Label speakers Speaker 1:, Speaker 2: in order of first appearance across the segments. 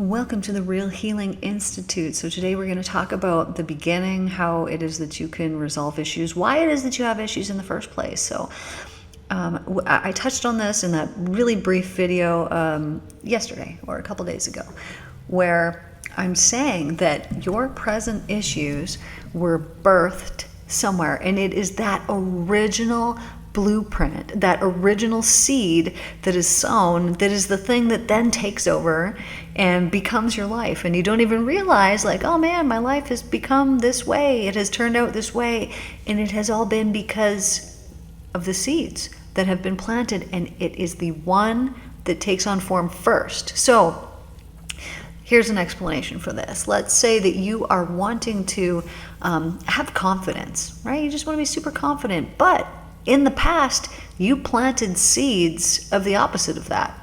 Speaker 1: Welcome to the Real Healing Institute. So today we're going to talk about the beginning, how it is that you can resolve issues, why it is that you have issues in the first place. So I touched on this in that really brief video yesterday or a couple days ago, where I'm saying that your present issues were birthed somewhere, and it is that original blueprint, that original seed that is sown, that is the thing that then takes over and becomes your life. And you don't even realize, like, oh man, my life has become this way, it has turned out this way, and it has all been because of the seeds that have been planted, and it is the one that takes on form first. So here's an explanation for this. Let's say that you are wanting to have confidence, right? You just want to be super confident, but in the past, you planted seeds of the opposite of that.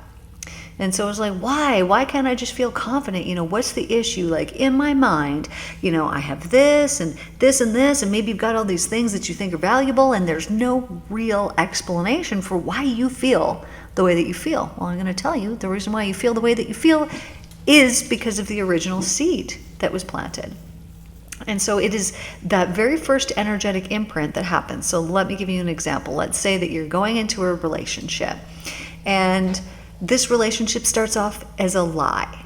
Speaker 1: And so it's like, why? Why can't I just feel confident? What's the issue? Like, in my mind, I have this and this and this, and maybe you've got all these things that you think are valuable, and there's no real explanation for why you feel the way that you feel. Well, I'm going to tell you, the reason why you feel the way that you feel is because of the original seed that was planted. And so it is that very first energetic imprint that happens. So let me give you an example. Let's say that you're going into a relationship, and this relationship starts off as a lie.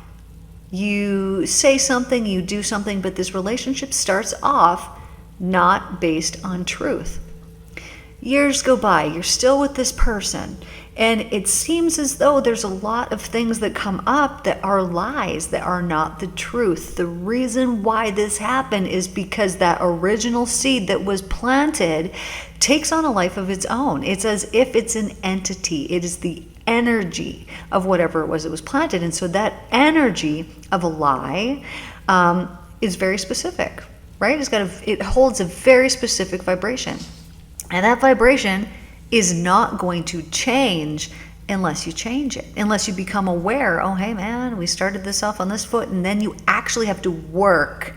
Speaker 1: You say something, you do something, but this relationship starts off not based on truth. Years go by, you're still with this person, and it seems as though there's a lot of things that come up that are lies, that are not the truth. The reason why this happened is because that original seed that was planted takes on a life of its own. It's as if it's an entity. It is the energy of whatever it was that was planted. And so that energy of a lie is very specific, right? It holds a very specific vibration. And that vibration is not going to change unless you change it, unless you become aware, oh, hey man, we started this off on this foot, and then you actually have to work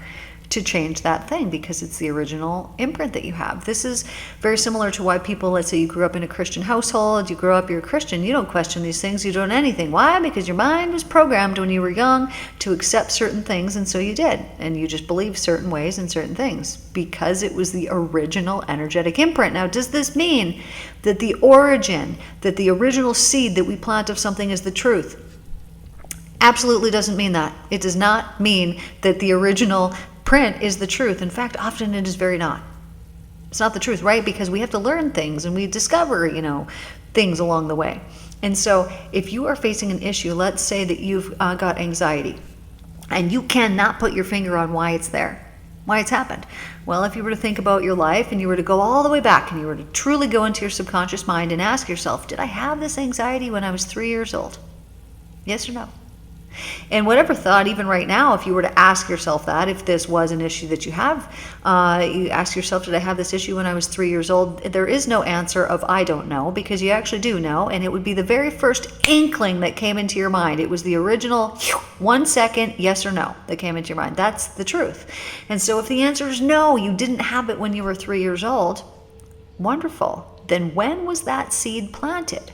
Speaker 1: to change that thing because it's the original imprint that you have. This is very similar to why people, let's say you grew up in a Christian household, you grow up, you're a Christian, you don't question these things, you don't anything. Why? Because your mind was programmed when you were young to accept certain things, and so you did. And you just believed certain ways and certain things because it was the original energetic imprint. Now, does this mean that the origin, that the original seed that we plant of something is the truth? Absolutely doesn't mean that. It does not mean that the original print is the truth. In fact, often it is very not. It's not the truth, right? Because we have to learn things and we discover, things along the way. And so if you are facing an issue, let's say that you've got anxiety and you cannot put your finger on why it's there, why it's happened. Well, if you were to think about your life and you were to go all the way back and you were to truly go into your subconscious mind and ask yourself, did I have this anxiety when I was 3 years old? Yes or no? And whatever thought, even right now, if you were to ask yourself that, if this was an issue that you have, you ask yourself, did I have this issue when I was 3 years old? There is no answer of I don't know, because you actually do know, and it would be the very first inkling that came into your mind. It was the original 1 second yes or no that came into your mind. That's the truth. And so if the answer is no, you didn't have it when you were 3 years old, wonderful. Then when was that seed planted?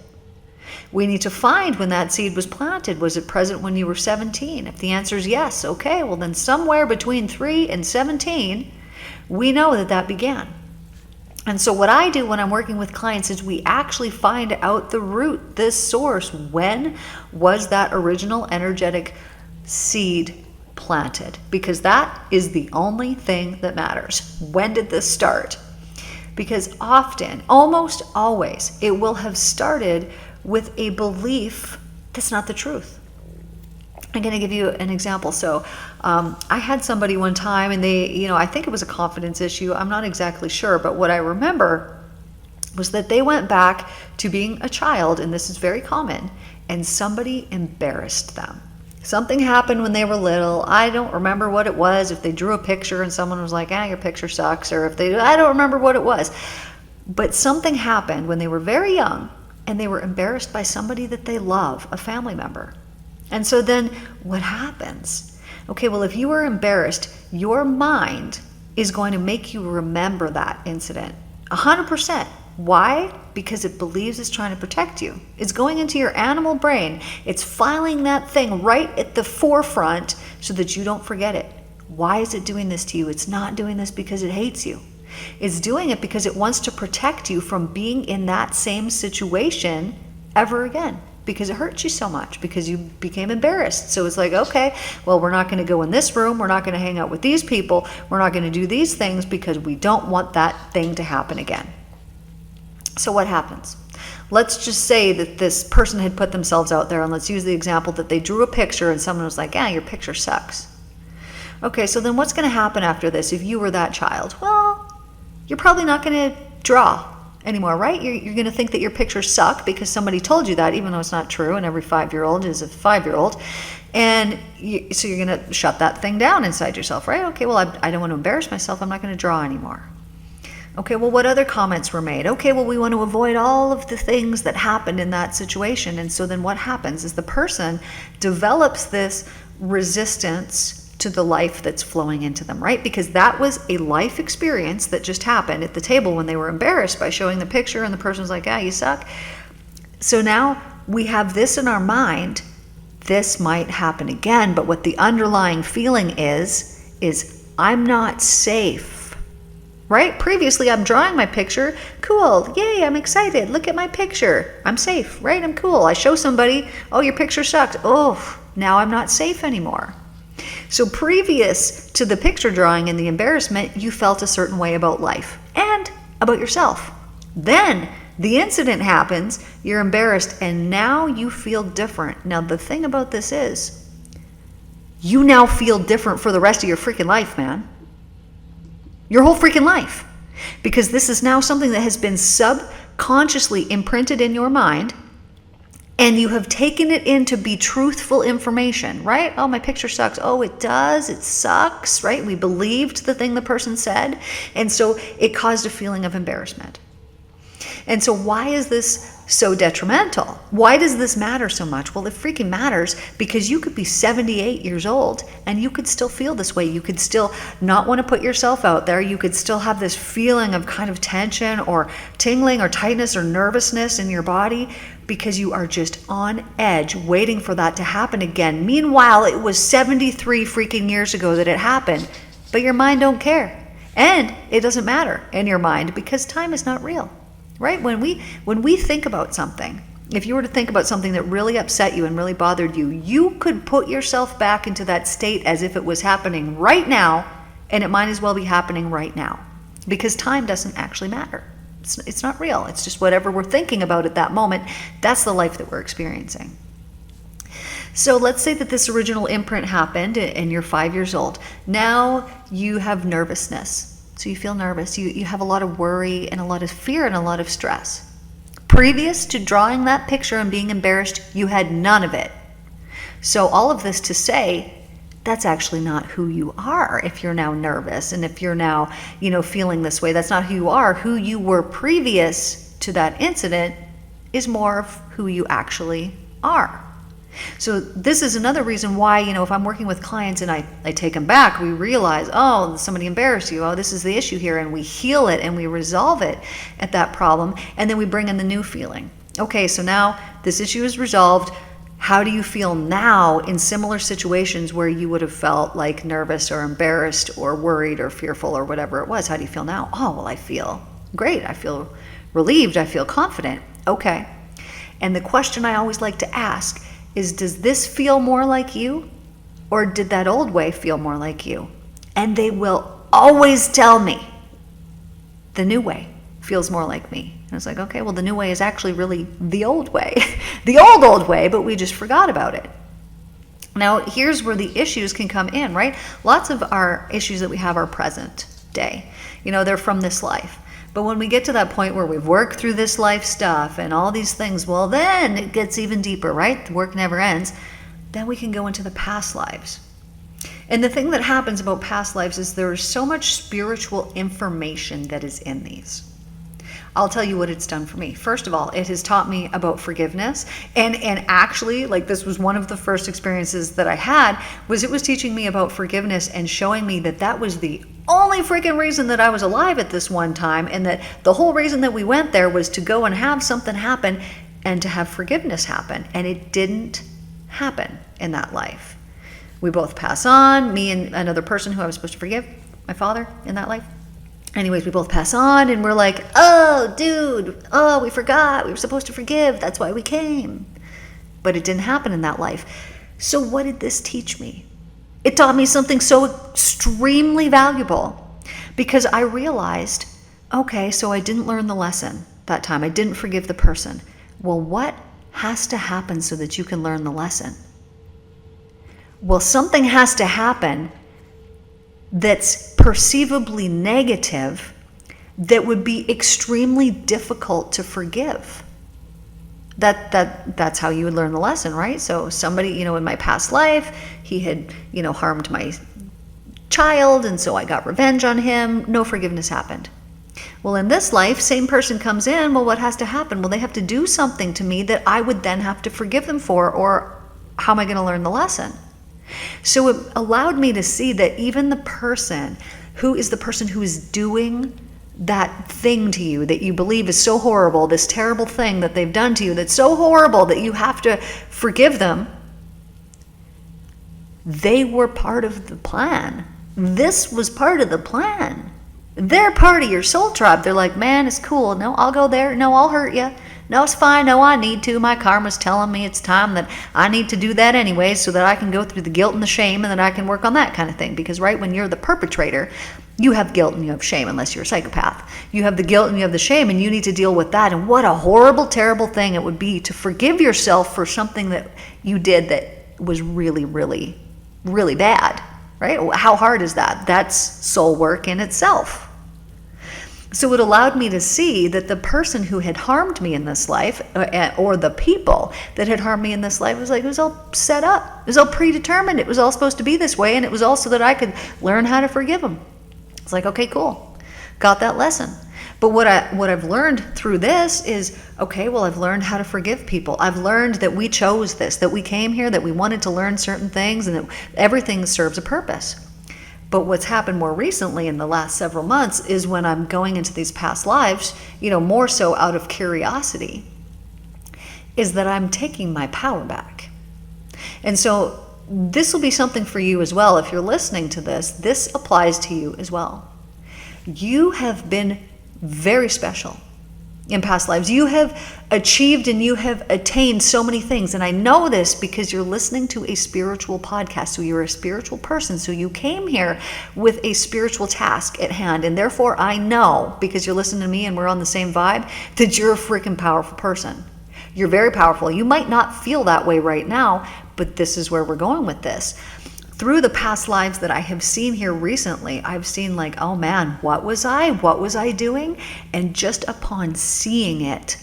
Speaker 1: We need to find when that seed was planted. Was it present when you were 17? If the answer is yes, okay, well then somewhere between 3 and 17, we know that that began. And so what I do when I'm working with clients is we actually find out the root, the source. When was that original energetic seed planted? Because that is the only thing that matters. When did this start? Because often, almost always, it will have started with a belief that's not the truth. I'm going to give you an example. So I had somebody one time, and they, I think it was a confidence issue. I'm not exactly sure, but what I remember was that they went back to being a child, and this is very common, and somebody embarrassed them. Something happened when they were little. I don't remember what it was. If they drew a picture and someone was like, your picture sucks, or I don't remember what it was. But something happened when they were very young, and they were embarrassed by somebody that they love, a family member. And so then what happens? Okay, well, if you were embarrassed, your mind is going to make you remember that incident 100%. Why? Because it believes it's trying to protect you. It's going into your animal brain. It's filing that thing right at the forefront so that you don't forget it. Why is it doing this to you? It's not doing this because it hates you. It's doing it because it wants to protect you from being in that same situation ever again, because it hurts you so much, because you became embarrassed. So it's like, okay, well, we're not going to go in this room. We're not going to hang out with these people. We're not going to do these things because we don't want that thing to happen again. So what happens? Let's just say that this person had put themselves out there, and let's use the example that they drew a picture and someone was like, yeah, your picture sucks. Okay, so then what's going to happen after this if you were that child? Well, you're probably not going to draw anymore, right? You're going to think that your pictures suck because somebody told you that, even though it's not true, and every 5-year-old is a 5-year-old. And so you're going to shut that thing down inside yourself, right? Okay, well, I don't want to embarrass myself. I'm not going to draw anymore. Okay, well, what other comments were made? Okay, well, we want to avoid all of the things that happened in that situation. And so then what happens is the person develops this resistance to the life that's flowing into them, right? Because that was a life experience that just happened at the table when they were embarrassed by showing the picture and the person's like, ah, you suck. So now we have this in our mind. This might happen again, but what the underlying feeling is I'm not safe, right? Previously, I'm drawing my picture. Cool. Yay, I'm excited. Look at my picture. I'm safe, right? I'm cool. I show somebody, oh, your picture sucked. Oh, now I'm not safe anymore. So previous to the picture drawing and the embarrassment, you felt a certain way about life and about yourself. Then the incident happens, you're embarrassed, and now you feel different. Now the thing about this is, you now feel different for the rest of your freaking life, man. Your whole freaking life. Because this is now something that has been subconsciously imprinted in your mind, and you have taken it in to be truthful information, right? Oh, my picture sucks. Oh, it does. It sucks, right? We believed the thing the person said. And so it caused a feeling of embarrassment. And so why is this so detrimental? Why does this matter so much? Well, it freaking matters because you could be 78 years old and you could still feel this way. You could still not want to put yourself out there. You could still have this feeling of kind of tension or tingling or tightness or nervousness in your body because you are just on edge waiting for that to happen again. Meanwhile, it was 73 freaking years ago that it happened, but your mind don't care. And it doesn't matter in your mind because time is not real. Right? When we think about something, if you were to think about something that really upset you and really bothered you, you could put yourself back into that state as if it was happening right now, and it might as well be happening right now. Because time doesn't actually matter. It's not real. It's just whatever we're thinking about at that moment. That's the life that we're experiencing. So let's say that this original imprint happened and you're 5 years old. Now you have nervousness. So you feel nervous, you have a lot of worry and a lot of fear and a lot of stress. Previous to drawing that picture and being embarrassed, you had none of it. So all of this to say, that's actually not who you are if you're now nervous and if you're now, feeling this way. That's not who you are. Who you were previous to that incident is more of who you actually are. So this is another reason why, if I'm working with clients and I take them back, we realize, oh, somebody embarrassed you. Oh, this is the issue here. And we heal it and we resolve it at that problem. And then we bring in the new feeling. Okay, so now this issue is resolved. How do you feel now in similar situations where you would have felt like nervous or embarrassed or worried or fearful or whatever it was? How do you feel now? Oh, well, I feel great. I feel relieved. I feel confident. Okay. And the question I always like to ask is, does this feel more like you, or did that old way feel more like you? And they will always tell me the new way feels more like me. And it's like, okay, well, the new way is actually really the old way, the old way, but we just forgot about it. Now, here's where the issues can come in, right? Lots of our issues that we have are present day. They're from this life. But when we get to that point where we've worked through this life stuff and all these things, well, then it gets even deeper, right? The work never ends. Then we can go into the past lives. And the thing that happens about past lives is there is so much spiritual information that is in these. I'll tell you what it's done for me. First of all, it has taught me about forgiveness. And actually, like, this was one of the first experiences that I had, was it was teaching me about forgiveness and showing me that that was the only freaking reason that I was alive at this one time, and that the whole reason that we went there was to go and have something happen and to have forgiveness happen. And it didn't happen in that life. We both pass on, me and another person who I was supposed to forgive, my father, in that life. Anyways, we both pass on, and we're like, oh, dude, oh, we forgot. We were supposed to forgive. That's why we came. But it didn't happen in that life. So what did this teach me? It taught me something so extremely valuable, because I realized, okay, so I didn't learn the lesson that time. I didn't forgive the person. Well, what has to happen so that you can learn the lesson? Well, something has to happen that's perceivably negative, that would be extremely difficult to forgive. That's how you would learn the lesson, right? So somebody, in my past life, he had, harmed my child, and so I got revenge on him. No forgiveness happened. Well, in this life, same person comes in. Well, what has to happen? Well, they have to do something to me that I would then have to forgive them for, or how am I going to learn the lesson? So it allowed me to see that even the person who is doing that thing to you that you believe is so horrible, this terrible thing that they've done to you that's so horrible that you have to forgive them, they were part of the plan. This was part of the plan. They're part of your soul tribe. They're like, man, it's cool. No, I'll go there. No, I'll hurt you. No, it's fine. No, I need to. My karma's telling me it's time that I need to do that anyway, so that I can go through the guilt and the shame, and then I can work on that kind of thing. Because right when you're the perpetrator, you have guilt and you have shame, unless you're a psychopath. You have the guilt and you have the shame, and you need to deal with that. And what a horrible, terrible thing it would be to forgive yourself for something that you did that was really, really, really bad, right? How hard is that? That's soul work in itself. So it allowed me to see that the person who had harmed me in this life, or the people that had harmed me in this life, it was all set up. It was all predetermined. It was all supposed to be this way, and it was all so that I could learn how to forgive them. It's like, okay, cool. Got that lesson. But what I've learned through this is, okay, well, I've learned how to forgive people. I've learned that we chose this, that we came here, that we wanted to learn certain things, and that everything serves a purpose. But what's happened more recently in the last several months is when I'm going into these past lives, more so out of curiosity, is that I'm taking my power back. And so this will be something for you as well. If you're listening to this, this applies to you as well. You have been very special in past lives. You have achieved and you have attained so many things. And I know this because you're listening to a spiritual podcast. So you're a spiritual person. So you came here with a spiritual task at hand. And therefore I know, because you're listening to me and we're on the same vibe, that you're a freaking powerful person. You're very powerful. You might not feel that way right now, but this is where we're going with this. Through the past lives that I have seen here recently, I've seen like, oh man, what was I doing? And just upon seeing it,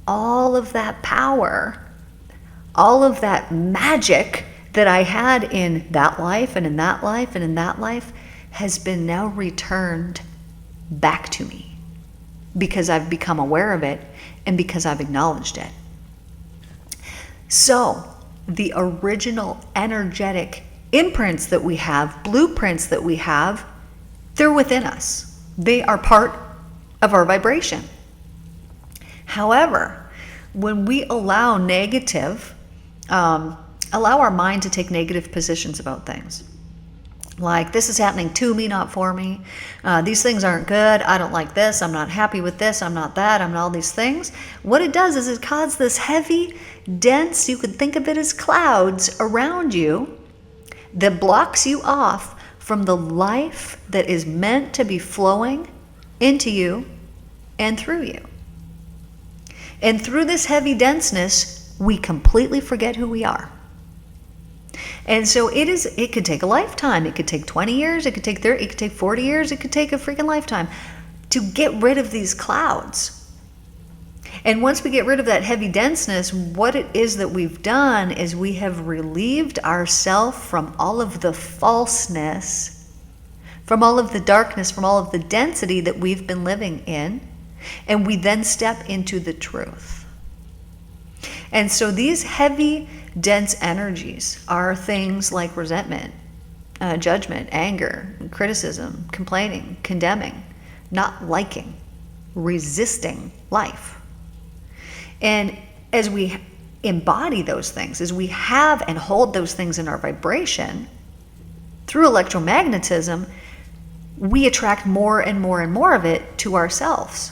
Speaker 1: all of that power, all of that magic that I had in that life and in that life and in that life has been now returned back to me, because I've become aware of it and because I've acknowledged it. So the original energetic imprints that we have, blueprints that we have, they're within us. They are part of our vibration. However, when we allow our mind to take negative positions about things, like, this is happening to me, not for me. These things aren't good. I don't like this. I'm not happy with this. I'm not that. I'm not all these things. What it does is it causes this heavy, dense, you could think of it as clouds around you, that blocks you off from the life that is meant to be flowing into you and through you. And through this heavy denseness, we completely forget who we are. And so it could take a lifetime. It could take 20 years. It could take 30, it could take 40 years. It could take a freaking lifetime to get rid of these clouds. And once we get rid of that heavy denseness, what it is that we've done is we have relieved ourselves from all of the falseness, from all of the darkness, from all of the density that we've been living in. And we then step into the truth. And so these heavy, dense energies are things like resentment, judgment, anger, criticism, complaining, condemning, not liking, resisting life. And as we embody those things, as we have and hold those things in our vibration, through electromagnetism, we attract more and more and more of it to ourselves,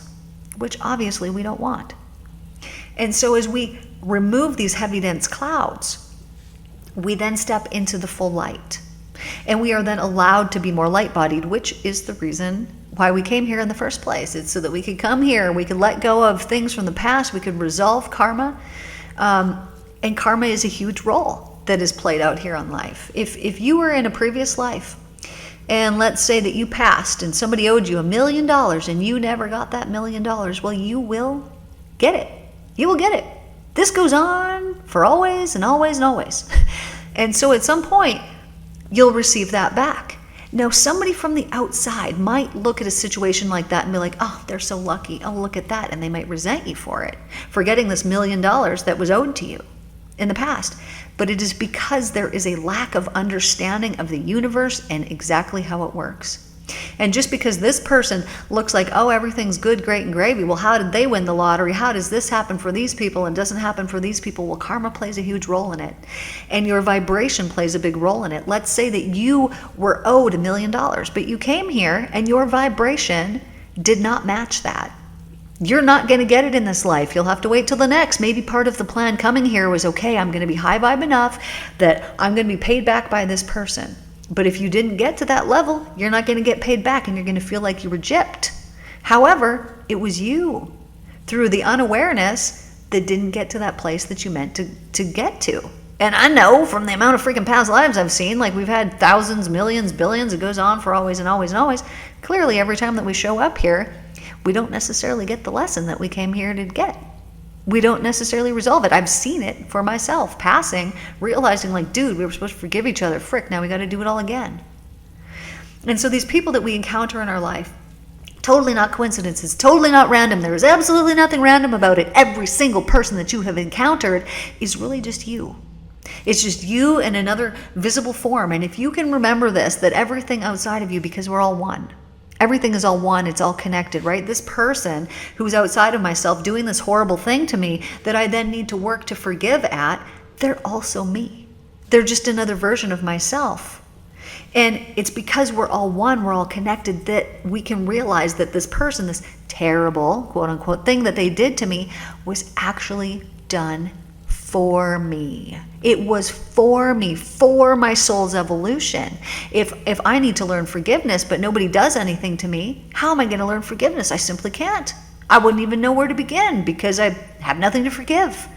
Speaker 1: which obviously we don't want. And so as we remove these heavy, dense clouds, we then step into the full light. And we are then allowed to be more light-bodied, which is the reason why we came here in the first place. It's so that we could come here, we could let go of things from the past, we could resolve karma. And karma is a huge role that is played out here on life. If you were in a previous life, and let's say that you passed and somebody owed you $1 million and you never got that $1 million, well, you will get it. You will get it. This goes on for always and always and always. And so at some point, you'll receive that back. Now, somebody from the outside might look at a situation like that and be like, oh, they're so lucky. Oh, look at that. And they might resent you for it, for getting this $1 million that was owed to you in the past. But it is because there is a lack of understanding of the universe and exactly how it works. And just because this person looks like, oh, everything's good, great, and gravy, well, how did they win the lottery? How does this happen for these people and doesn't happen for these people? Well, karma plays a huge role in it. And your vibration plays a big role in it. Let's say that you were owed $1 million, but you came here and your vibration did not match that. You're not going to get it in this life. You'll have to wait till the next. Maybe part of the plan coming here was, okay, I'm going to be high vibe enough that I'm going to be paid back by this person. But if you didn't get to that level, you're not going to get paid back and you're going to feel like you were gypped. However, it was you, through the unawareness, that didn't get to that place that you meant to get to. And I know from the amount of freaking past lives I've seen, like we've had thousands, millions, billions, it goes on for always and always and always. Clearly, every time that we show up here, we don't necessarily get the lesson that we came here to get. We don't necessarily resolve it. I've seen it for myself, passing, realizing like, dude, we were supposed to forgive each other. Frick, now we got to do it all again. And so these people that we encounter in our life, totally not coincidences, totally not random. There is absolutely nothing random about it. Every single person that you have encountered is really just you. It's just you in another visible form. And if you can remember this, that everything outside of you, because we're all one, everything is all one, it's all connected, right? This person who's outside of myself doing this horrible thing to me that I then need to work to forgive at, they're also me. They're just another version of myself. And it's because we're all one, we're all connected, that we can realize that this person, this terrible, quote unquote, thing that they did to me was actually done for me. It was for me, for my soul's evolution. If I need to learn forgiveness, but nobody does anything to me, how am I going to learn forgiveness? I simply can't. I wouldn't even know where to begin because I have nothing to forgive.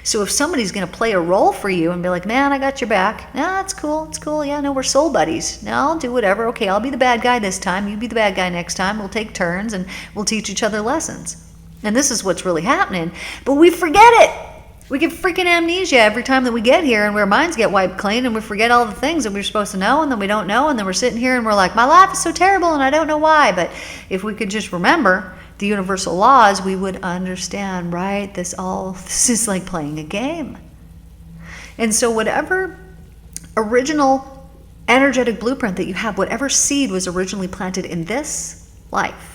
Speaker 1: So if somebody's going to play a role for you and be like, man, I got your back. No, it's cool. It's cool. Yeah, no, we're soul buddies. No, I'll do whatever. Okay, I'll be the bad guy this time. You be the bad guy next time. We'll take turns and we'll teach each other lessons. And this is what's really happening. But we forget it. We get freaking amnesia every time that we get here and our minds get wiped clean and we forget all the things that we're supposed to know and then we don't know and then we're sitting here and we're like, my life is so terrible and I don't know why. But if we could just remember the universal laws, we would understand, right? This is like playing a game. And so whatever original energetic blueprint that you have, whatever seed was originally planted in this life,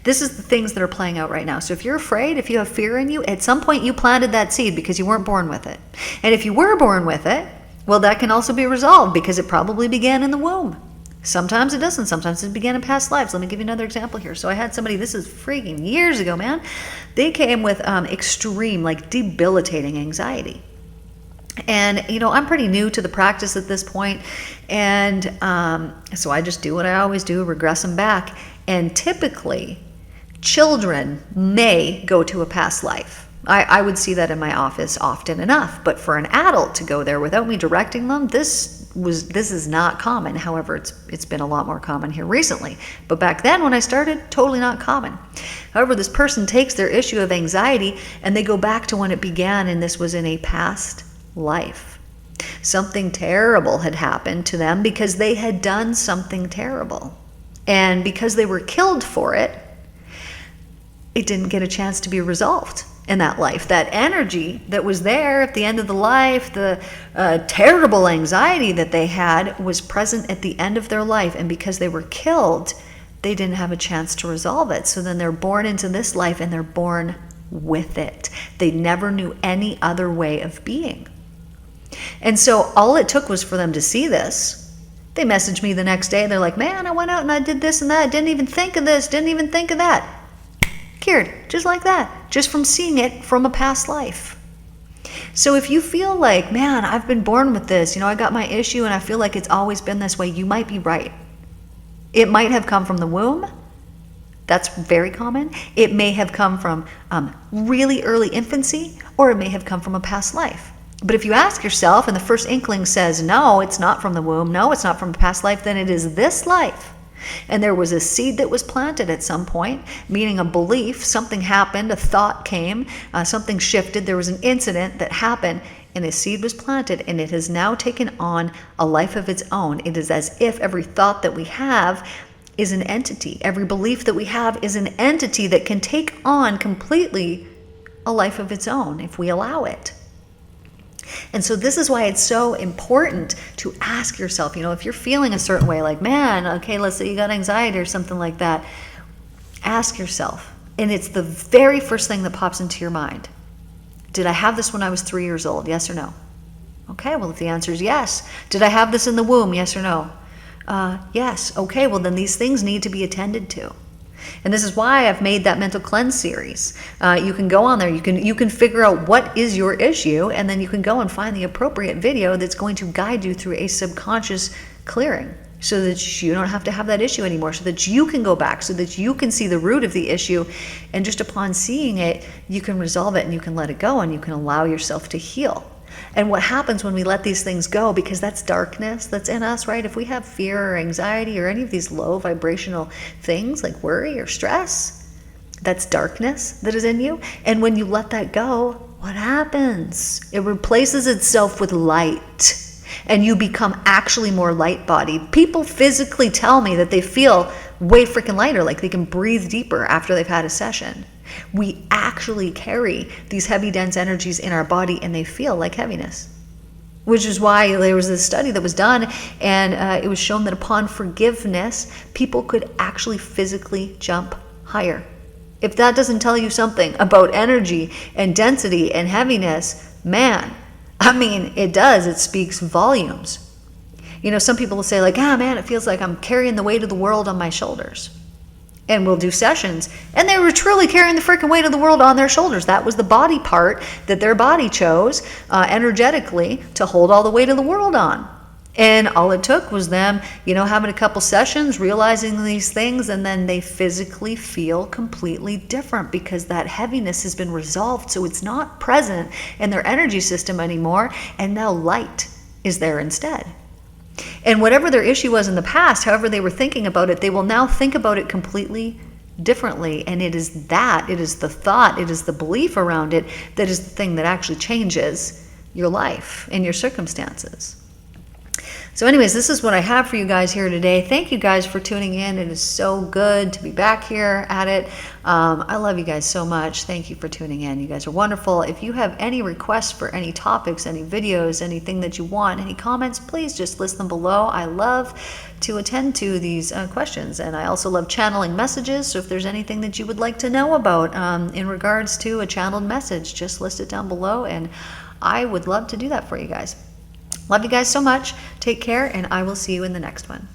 Speaker 1: this is the things that are playing out right now. So if you're afraid, if you have fear in you, at some point you planted that seed because you weren't born with it. And if you were born with it, well, that can also be resolved because it probably began in the womb. Sometimes it doesn't. Sometimes it began in past lives. Let me give you another example here. So I had somebody, this is freaking years ago, man. They came with extreme, like debilitating anxiety. And, you know, I'm pretty new to the practice at this point. And so I just do what I always do, regress them back. And typically, children may go to a past life. I would see that in my office often enough. But for an adult to go there without me directing them, this is not common. However, it's been a lot more common here recently. But back then when I started, totally not common. However, this person takes their issue of anxiety and they go back to when it began, and this was in a past life. Something terrible had happened to them because they had done something terrible. And because they were killed for it, it didn't get a chance to be resolved in that life. That energy that was there at the end of the life, the terrible anxiety that they had was present at the end of their life. And because they were killed, they didn't have a chance to resolve it. So then they're born into this life and they're born with it. They never knew any other way of being. And so all it took was for them to see this. They messaged me the next day. They're like, man, I went out and I did this and that. Didn't even think of this. Didn't even think of that. Cured, just like that. Just from seeing it from a past life. So if you feel like, man, I've been born with this, I got my issue and I feel like it's always been this way, you might be right. It might have come from the womb. That's very common. It may have come from really early infancy, or it may have come from a past life. But if you ask yourself and the first inkling says, no, it's not from the womb, no, it's not from a past life, then it is this life. And there was a seed that was planted at some point, meaning a belief, something happened, a thought came, something shifted, there was an incident that happened, and a seed was planted, and it has now taken on a life of its own. It is as if every thought that we have is an entity. Every belief that we have is an entity that can take on completely a life of its own if we allow it. And so this is why it's so important to ask yourself, if you're feeling a certain way, like, man, okay, let's say you got anxiety or something like that, ask yourself. And it's the very first thing that pops into your mind. Did I have this when I was 3 years old? Yes or no? Okay, well, if the answer is yes. Did I have this in the womb? Yes or no? Yes. Okay, well, then these things need to be attended to. And this is why I've made that mental cleanse series. You can go on there, you can figure out what is your issue, and then you can go and find the appropriate video that's going to guide you through a subconscious clearing so that you don't have to have that issue anymore, so that you can go back, so that you can see the root of the issue, and just upon seeing it, you can resolve it and you can let it go and you can allow yourself to heal. And what happens when we let these things go, because that's darkness that's in us, right? If we have fear or anxiety or any of these low vibrational things like worry or stress, that's darkness that is in you. And when you let that go, what happens? It replaces itself with light, and you become actually more light-bodied. People physically tell me that they feel way freaking lighter, like they can breathe deeper after they've had a session. We actually carry these heavy, dense energies in our body, and they feel like heaviness. Which is why there was this study that was done, and it was shown that upon forgiveness, people could actually physically jump higher. If that doesn't tell you something about energy and density and heaviness, man, it does. It speaks volumes. Some people will say like, man, it feels like I'm carrying the weight of the world on my shoulders. And we'll do sessions, and they were truly carrying the freaking weight of the world on their shoulders. That was the body part that their body chose energetically to hold all the weight of the world on. And all it took was them, having a couple sessions, realizing these things, and then they physically feel completely different because that heaviness has been resolved, so it's not present in their energy system anymore, and now light is there instead. And whatever their issue was in the past, however they were thinking about it, they will now think about it completely differently. And it is the thought, it is the belief around it that is the thing that actually changes your life and your circumstances. So anyways, this is what I have for you guys here today. Thank you guys for tuning in. It is so good to be back here at it. I love you guys so much. Thank you for tuning in. You guys are wonderful. If you have any requests for any topics, any videos, anything that you want, any comments, please just list them below. I love to attend to these questions, and I also love channeling messages. So if there's anything that you would like to know about in regards to a channeled message, just list it down below, and I would love to do that for you guys. Love you guys so much. Take care, and I will see you in the next one.